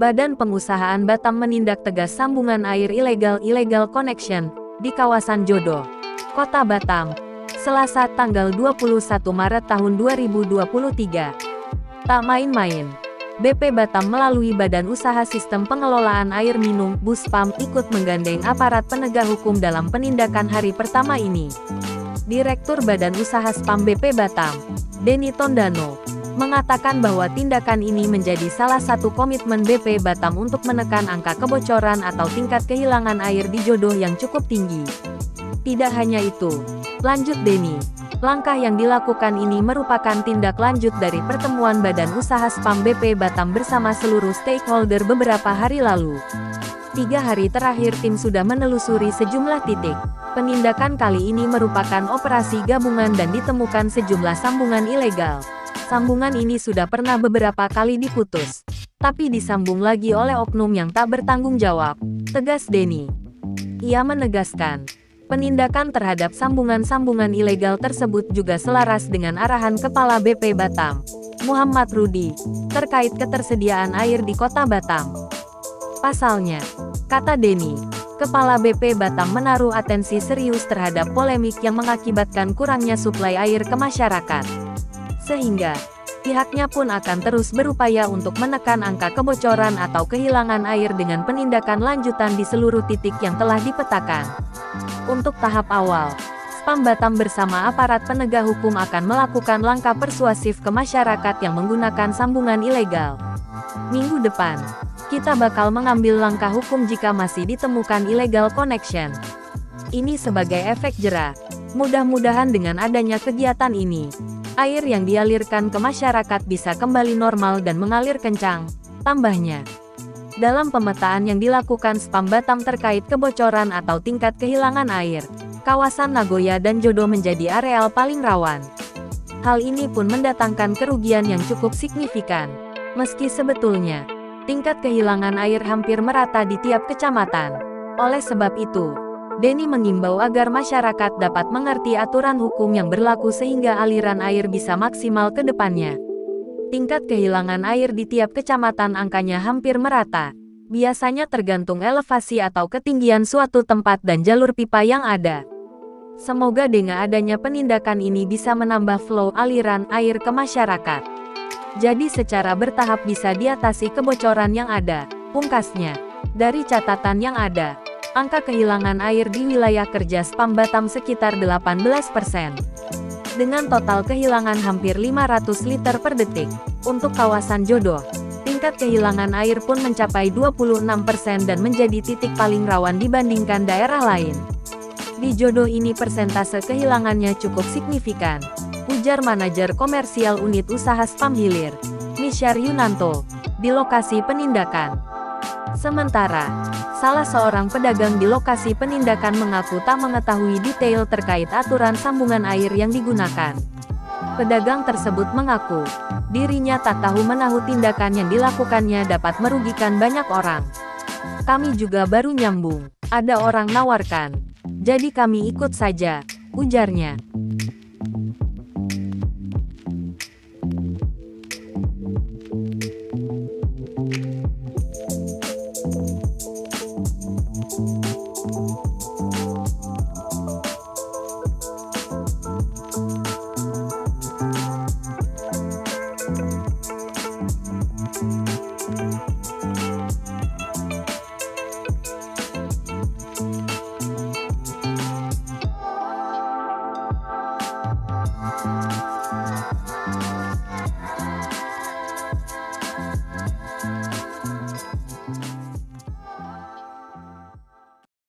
Badan Pengusahaan Batam menindak tegas sambungan air illegal connection di kawasan Jodoh, Kota Batam, Selasa tanggal 21 Maret tahun 2023. Tak main-main, BP Batam melalui Badan Usaha Sistem Pengelolaan Air Minum (BUSPAM) ikut menggandeng aparat penegak hukum dalam penindakan hari pertama ini. Direktur Badan Usaha SPAM BP Batam, Denny Tondano, mengatakan bahwa tindakan ini menjadi salah satu komitmen BP Batam untuk menekan angka kebocoran atau tingkat kehilangan air di Jodoh yang cukup tinggi. Tidak hanya itu, lanjut Denny, langkah yang dilakukan ini merupakan tindak lanjut dari pertemuan Badan Usaha SPAM BP Batam bersama seluruh stakeholder beberapa hari lalu. 3 hari terakhir tim sudah menelusuri sejumlah titik. Penindakan kali ini merupakan operasi gabungan dan ditemukan sejumlah sambungan ilegal. Sambungan ini sudah pernah beberapa kali diputus, tapi disambung lagi oleh oknum yang tak bertanggung jawab, tegas Denny. Ia menegaskan, penindakan terhadap sambungan-sambungan ilegal tersebut juga selaras dengan arahan Kepala BP Batam, Muhammad Rudi, terkait ketersediaan air di Kota Batam. Pasalnya, kata Denny, Kepala BP Batam menaruh atensi serius terhadap polemik yang mengakibatkan kurangnya suplai air ke masyarakat. Sehingga, pihaknya pun akan terus berupaya untuk menekan angka kebocoran atau kehilangan air dengan penindakan lanjutan di seluruh titik yang telah dipetakan. Untuk tahap awal, SPAM Batam bersama aparat penegak hukum akan melakukan langkah persuasif ke masyarakat yang menggunakan sambungan ilegal. Minggu depan, kita bakal mengambil langkah hukum jika masih ditemukan illegal connection. Ini sebagai efek jera. Mudah-mudahan dengan adanya kegiatan ini, air yang dialirkan ke masyarakat bisa kembali normal dan mengalir kencang, tambahnya. Dalam pemetaan yang dilakukan SPAM Batam terkait kebocoran atau tingkat kehilangan air, kawasan Nagoya dan Jodoh menjadi areal paling rawan. Hal ini pun mendatangkan kerugian yang cukup signifikan. Meski sebetulnya, tingkat kehilangan air hampir merata di tiap kecamatan. Oleh sebab itu, Denny mengimbau agar masyarakat dapat mengerti aturan hukum yang berlaku sehingga aliran air bisa maksimal ke depannya. Tingkat kehilangan air di tiap kecamatan angkanya hampir merata. Biasanya tergantung elevasi atau ketinggian suatu tempat dan jalur pipa yang ada. Semoga dengan adanya penindakan ini bisa menambah flow aliran air ke masyarakat. Jadi secara bertahap bisa diatasi kebocoran yang ada, pungkasnya. Dari catatan yang ada, angka kehilangan air di wilayah kerja SPAM Batam sekitar 18%. Dengan total kehilangan hampir 500 liter per detik. Untuk kawasan Jodoh, tingkat kehilangan air pun mencapai 26% dan menjadi titik paling rawan dibandingkan daerah lain. Di Jodoh ini persentase kehilangannya cukup signifikan, ujar manajer komersial unit usaha SPAM Hilir, Misyar Yunanto, di lokasi penindakan. Sementara, salah seorang pedagang di lokasi penindakan mengaku tak mengetahui detail terkait aturan sambungan air yang digunakan. Pedagang tersebut mengaku, dirinya tak tahu menahu tindakan yang dilakukannya dapat merugikan banyak orang. Kami juga baru nyambung, ada orang nawarkan. Jadi kami ikut saja, ujarnya.